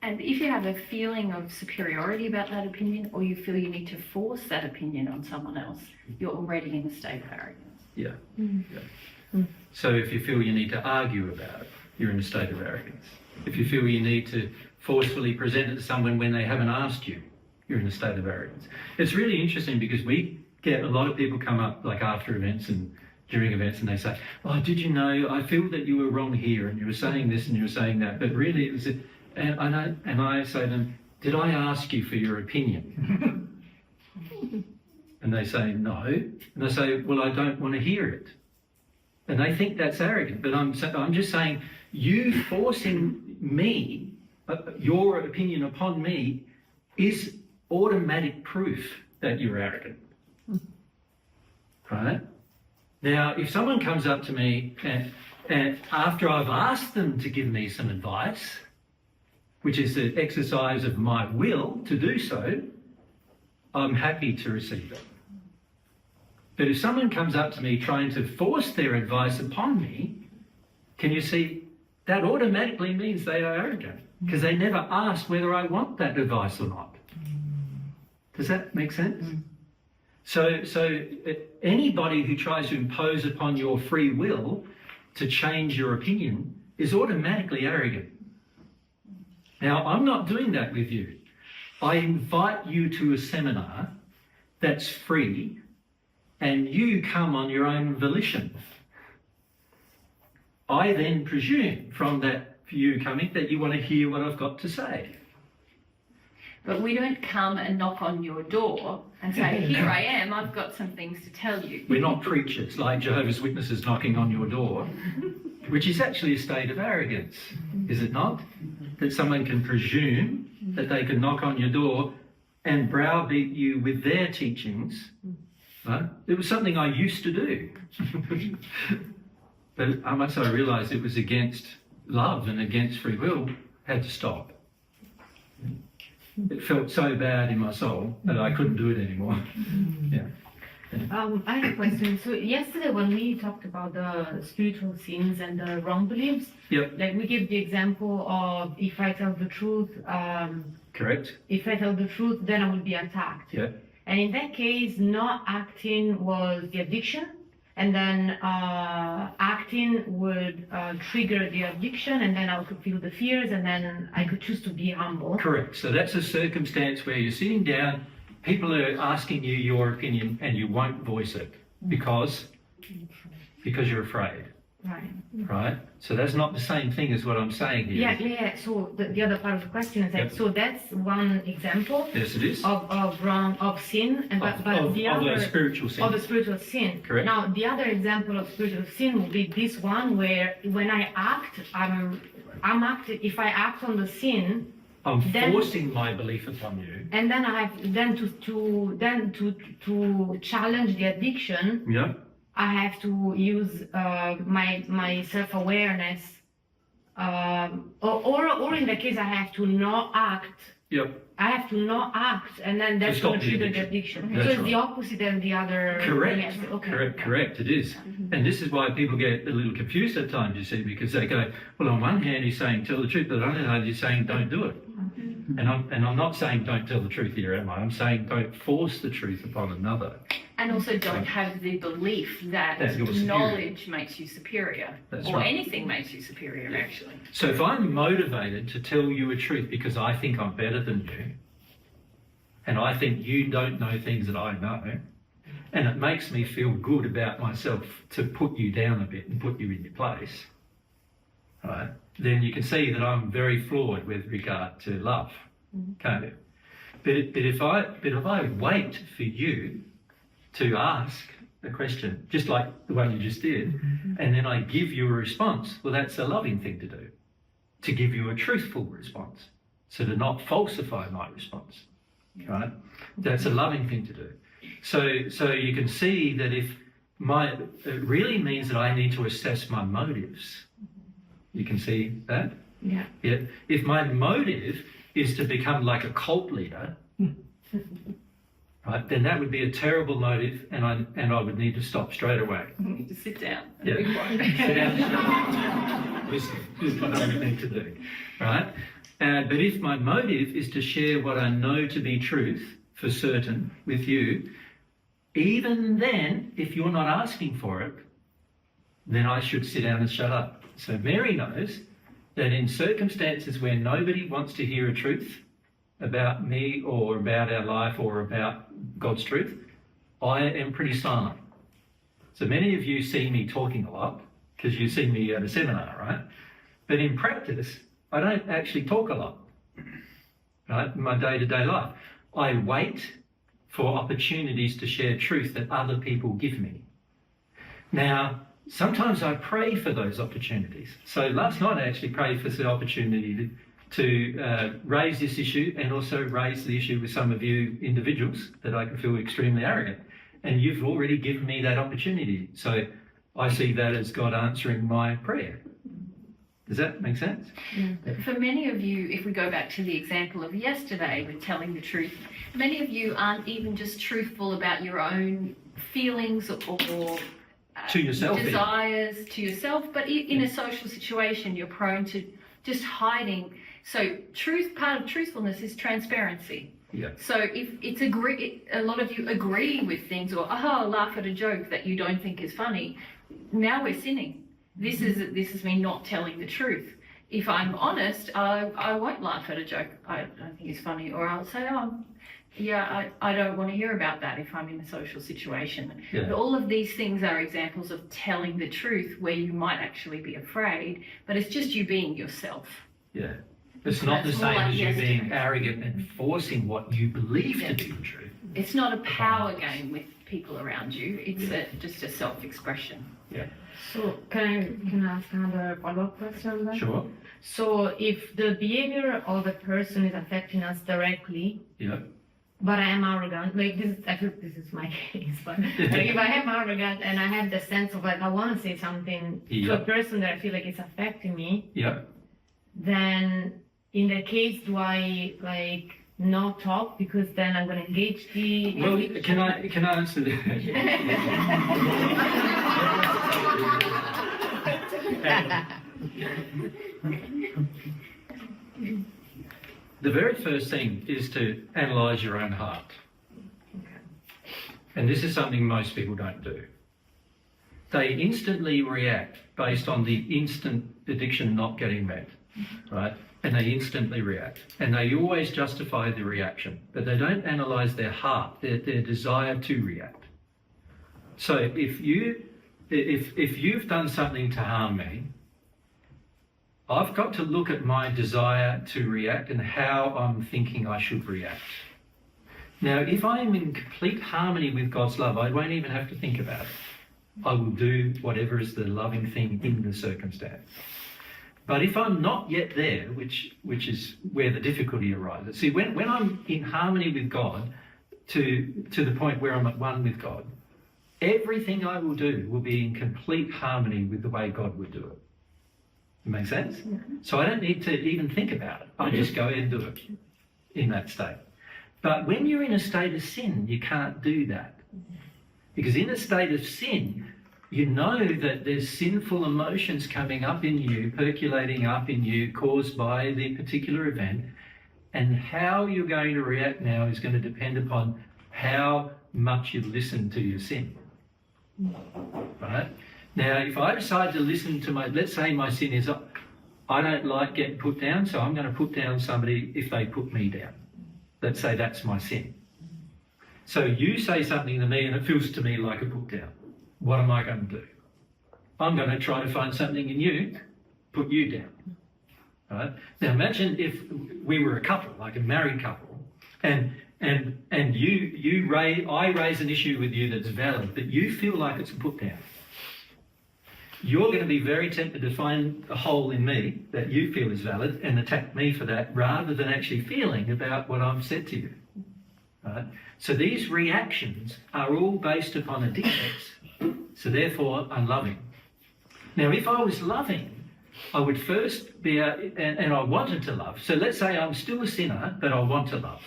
And if you have a feeling of superiority about that opinion, or you feel you need to force that opinion on someone else, you're already in a state of arrogance. Yeah. So if you feel you need to argue about it, you're in a state of arrogance. If you feel you need to forcefully present it to someone when they haven't asked you, you're in a state of arrogance. It's really interesting because we get a lot of people come up like after events and during events and they say, oh, did you know, I feel that you were wrong here and you were saying this and you were saying that, but really it was, and I say to them, did I ask you for your opinion? And they say, no. And I say, well, I don't want to hear it. And they think that's arrogant, but I'm just saying, you forcing me, your opinion upon me, is automatic proof that you're arrogant. Right? Now, if someone comes up to me and after I've asked them to give me some advice, which is the exercise of my will to do so, I'm happy to receive it. But if someone comes up to me trying to force their advice upon me, can you see, that automatically means they are arrogant, because they never asked whether I want that advice or not. Does that make sense? So anybody who tries to impose upon your free will to change your opinion is automatically arrogant. Now, I'm not doing that with you. I invite you to a seminar that's free and you come on your own volition. I then presume from that you coming that you want to hear what I've got to say. But we don't come and knock on your door and say, here I am, I've got some things to tell you. We're not preachers like Jehovah's Witnesses knocking on your door, which is actually a state of arrogance, is it not? That someone can presume that they can knock on your door and browbeat you with their teachings. Right? It was something I used to do. But once I realised it was against love and against free will, I had to stop. It felt so bad in my soul that I couldn't do it anymore. Yeah. I have a question. So yesterday when we talked about the spiritual sins and the wrong beliefs, Yep. like we gave the example of if I tell the truth, Correct. if I tell the truth, then I will be attacked. Yeah. And in that case, not acting was the addiction, and then acting would trigger the addiction, and then I could feel the fears, and then I could choose to be humble. Correct. So that's a circumstance where you're sitting down, people are asking you your opinion, and you won't voice it because you're afraid. Right. Right? So that's not the same thing as what I'm saying here. Yeah. So the other part of the question is like, Yep. so that's one example Yes, it is. of sin, and but the of other a spiritual sin. of the spiritual sin. Correct. Now the other example of spiritual sin would be this one where when I act, I'm acting. If I act on the sin, I'm then- forcing my belief upon you. and then I have to challenge the addiction. Yeah. I have to use my self-awareness, or in the case I have to not act. Yep. I have to not act, and then that's stop going to the trigger the addiction. addiction. That's So it's right. the opposite than the other. Correct. Yes, okay. Correct. It is. And this is why people get a little confused at times, you see, because they go, well, on one hand he's saying tell the truth, but on the other hand he's saying don't do it. And I'm not saying don't tell the truth here, am I? I'm saying don't force the truth upon another. And also don't have the belief that That you're superior. knowledge makes you superior. That's or right. anything makes you superior, actually. So if I'm motivated to tell you a truth because I think I'm better than you, and I think you don't know things that I know, and it makes me feel good about myself to put you down a bit and put you in your place, right? Then you can see that I'm very flawed with regard to love, can't you? But if I wait for you to ask a question, just like the one you just did, and then I give you a response, well, that's a loving thing to do, to give you a truthful response, so to not falsify my response, right? That's a loving thing to do. So you can see that it really means that I need to assess my motives. You can see that? Yeah. Yeah. If my motive is to become like a cult leader, right, then that would be a terrible motive, and I would need to stop straight away. You need to sit down. And Yeah. be quiet. Sit down. Listen, this is what I would need to do, right? But if my motive is to share what I know to be truth for certain with you, even then, if you're not asking for it, then I should sit down and shut up. So Mary knows that in circumstances where nobody wants to hear a truth about me or about our life or about God's truth, I am pretty silent. So many of you see me talking a lot because you see me at a seminar, right? But in practice, I don't actually talk a lot, right? In my day-to-day life. I wait for opportunities to share truth that other people give me. Now, sometimes I pray for those opportunities. So last night I actually prayed for the opportunity to raise this issue and also raise the issue with some of you individuals that I can feel extremely arrogant. And you've already given me that opportunity. So I see that as God answering my prayer. Does that make sense? For many of you, if we go back to the example of yesterday with telling the truth, many of you aren't even just truthful about your own feelings or to yourself, desires to yourself, but in a social situation, you're prone to just hiding. So part of truthfulness is transparency. Yeah. So if it's a lot of you agree with things or laugh at a joke that you don't think is funny, now we're sinning. This is me not telling the truth. If I'm honest, I won't laugh at a joke I don't think is funny, or I'll say, I don't want to hear about that if I'm in a social situation. Yeah. But all of these things are examples of telling the truth where you might actually be afraid, but it's just you being yourself. Yeah. It's not the same as you yesterday. being arrogant and forcing what you believe to be the truth. It's not a power game with people around you. It's just a self-expression. Yeah. So can I ask another follow-up question on that? Sure. So if the behavior of a person is affecting us directly, Yeah. but I am arrogant, like this is my case, but like if I am arrogant and I have the sense of like I want to say something to a person that I feel like it's affecting me, Yeah. then in that case do I like not talk because then I'm going to engage the... Well, can I answer that? The very first thing is to analyse your own heart. And this is something most people don't do. They instantly react based on the instant addiction not getting met, right? And they instantly react. And they always justify the reaction, but they don't analyse their heart, their desire to react. So if you've done something to harm me, I've got to look at my desire to react and how I'm thinking I should react. Now, if I'm in complete harmony with God's love, I won't even have to think about it. I will do whatever is the loving thing in the circumstance. But if I'm not yet there, which is where the difficulty arises. See, when I'm in harmony with God, to the point where I'm at one with God, everything I will do will be in complete harmony with the way God would do it. Make sense? Mm-hmm. So I don't need to even think about it. I just go ahead and do it in that state. But when you're in a state of sin, you can't do that. Because in a state of sin, you know that there's sinful emotions coming up in you, percolating up in you, caused by the particular event. And how you're going to react now is going to depend upon how much you listen to your sin. Right? Now, if I decide to listen to let's say my sin is, I don't like getting put down, so I'm going to put down somebody if they put me down. Let's say that's my sin. So you say something to me and it feels to me like a put down. What am I going to do? I'm going to try to find something in you, put you down. Right? Now imagine if we were a couple, like a married couple, and I raise an issue with you that's valid, but you feel like it's a put down. You're going to be very tempted to find a hole in me that you feel is valid and attack me for that, rather than actually feeling about what I've said to you. Right? So these reactions are all based upon addictions, so therefore unloving. Now, if I was loving, I would first be, and I wanted to love. So let's say I'm still a sinner, but I want to love.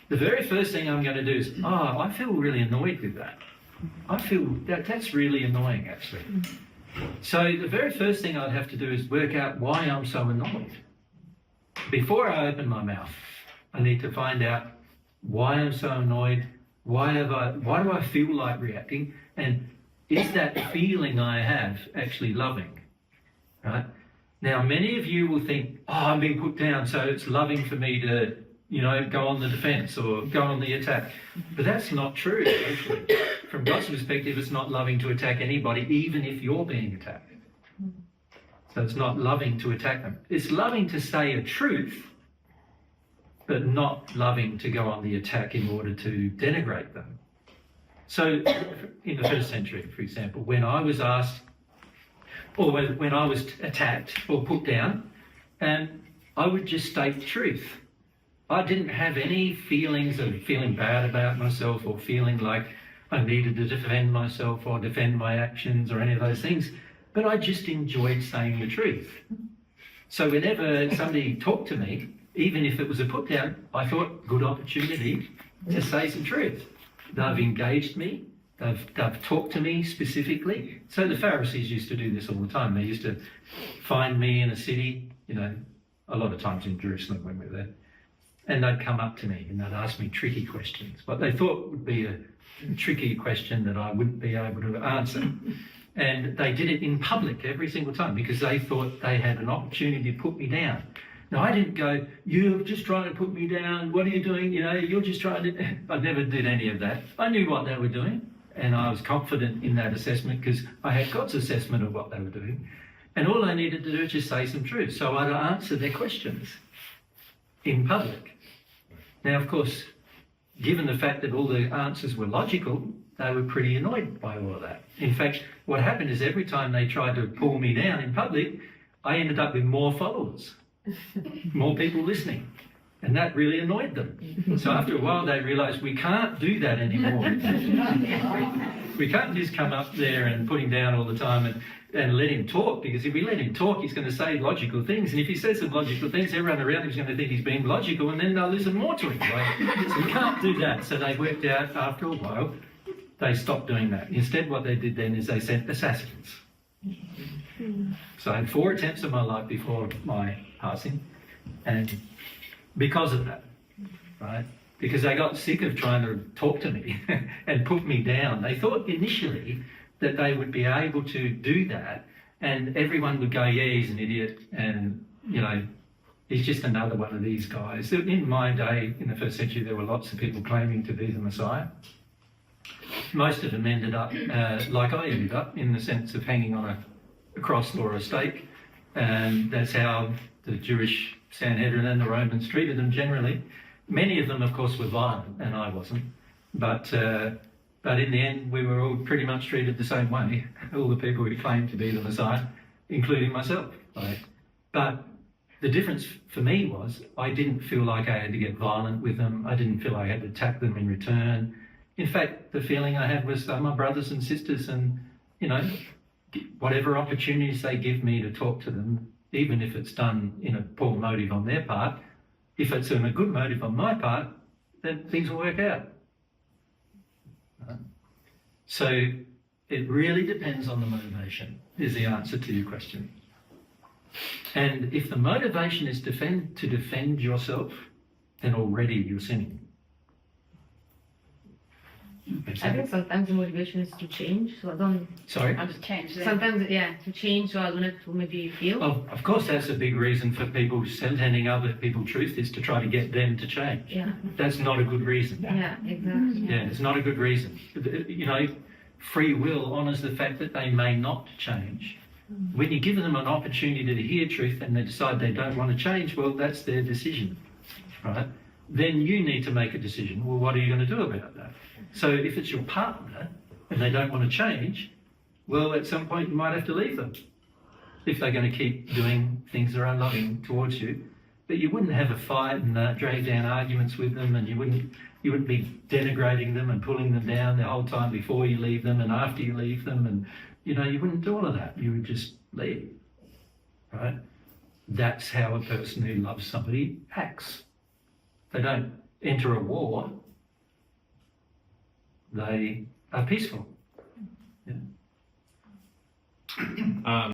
The very first thing I'm going to do is, I feel really annoyed with that. I feel that's really annoying, actually. So the very first thing I'd have to do is work out why I'm so annoyed. before I open my mouth, I need to find out why I'm so annoyed, why do I feel like reacting, and is that feeling I have actually loving, right? Now, many of you will think, oh, I'm being put down, so it's loving for me to, go on the defense or go on the attack. But that's not true, actually. From God's perspective, it's not loving to attack anybody, even if you're being attacked. So it's not loving to attack them. It's loving to say a truth, but not loving to go on the attack in order to denigrate them. So in the first century, for example, when I was asked, or when I was attacked or put down, I would just state the truth. I didn't have any feelings of feeling bad about myself or feeling like I needed to defend myself or defend my actions or any of those things, but I just enjoyed saying the truth. So whenever somebody talked to me, even if it was a put down, I thought, good opportunity to say some truth. They've engaged me. They've talked to me specifically. So the Pharisees used to do this all the time. They used to find me in a city, a lot of times in Jerusalem when we were there, and they'd come up to me and they'd ask me tricky questions, what they thought would be a tricky question that I wouldn't be able to answer. And they did it in public every single time because they thought they had an opportunity to put me down. Now, I didn't go, you're just trying to put me down, what are you doing? You're just trying to... I never did any of that. I knew what they were doing, and I was confident in that assessment because I had God's assessment of what they were doing. And all I needed to do was just say some truth. So I'd answer their questions in public. Now, of course, given the fact that all the answers were logical, they were pretty annoyed by all of that. In fact, what happened is every time they tried to pull me down in public, I ended up with more followers. More people listening, and that really annoyed them. So after a while they realized we can't do that anymore. We can't just come up there and put him down all the time and let him talk, because if we let him talk he's going to say logical things, and if he says some logical things everyone around him is going to think he's being logical, and then they'll listen more to him, right? So we can't do that. So they worked out after a while they stopped doing that. Instead what they did then is they sent assassins. So I had 4 attempts of my life before my passing, and because of that, right? Because they got sick of trying to talk to me and put me down. They thought initially that they would be able to do that, and everyone would go, yeah, he's an idiot, and he's just another one of these guys. In my day, in the first century, there were lots of people claiming to be the Messiah. Most of them ended up like I ended up, in the sense of hanging on a cross or a stake, and that's how the Jewish Sanhedrin and the Romans treated them generally. Many of them, of course, were violent, and I wasn't. But in the end, we were all pretty much treated the same way, all the people who claimed to be the Messiah, including myself. But the difference for me was I didn't feel like I had to get violent with them. I didn't feel I had to attack them in return. In fact, the feeling I had was they're my brothers and sisters, and, whatever opportunities they give me to talk to them, even if it's done in a poor motive on their part, if it's in a good motive on my part, then things will work out. So it really depends on the motivation, is the answer to your question. And if the motivation is to defend yourself, then already you're sinning. I think sometimes the motivation is to change, so I don't... Sorry? I'll just change that. Sometimes, to change, so I don't have to maybe feel. Of course, that's a big reason for people telling other people truth, is to try to get them to change. Yeah. That's not a good reason. Yeah, exactly. Yeah, it's not a good reason. Free will honours the fact that they may not change. When you give them an opportunity to hear truth and they decide they don't want to change, well, that's their decision, right? Then you need to make a decision. Well, what are you going to do about that? So if it's your partner and they don't want to change, well, at some point you might have to leave them if they're going to keep doing things that are unloving towards you. But you wouldn't have a fight and drag down arguments with them, and you wouldn't be denigrating them and pulling them down the whole time before you leave them and after you leave them, and you wouldn't do all of that. You would just leave, right? That's how a person who loves somebody acts. They don't enter a war. They are peaceful. Yeah.